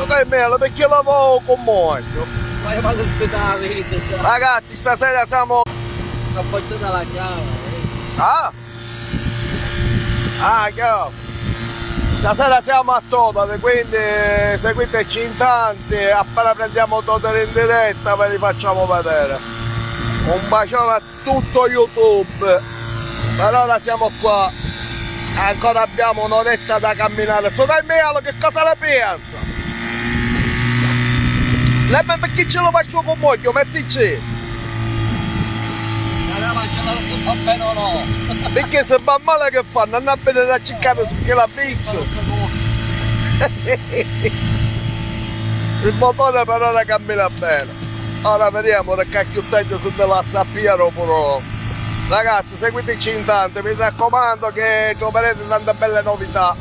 Dai mela, perché lavoro con moglie. Vai all'ospedale. Ragazzi, stasera siamo... Una volta dalla chiave. Ah? Ah, chiaro. Stasera siamo a Totale, quindi seguiteci in tanti e appena prendiamo Totale in diretta ve li facciamo vedere. Un bacione a tutto YouTube. Per ora siamo qua. Ancora abbiamo un'oretta da camminare. Su dai Mialo, che cosa ne pensa? Lei perché ce lo faccio con moglie? Mettici. Allora ce la fa bene o no? Perché se va male che fanno? Andare a vedere a cercare su che la pizza. Il motore per ora cammina bene. Ora vediamo che cacchio taglio se te la sappiano pure. Ragazzi, seguiteci in tanto, mi raccomando che troverete tante belle novità.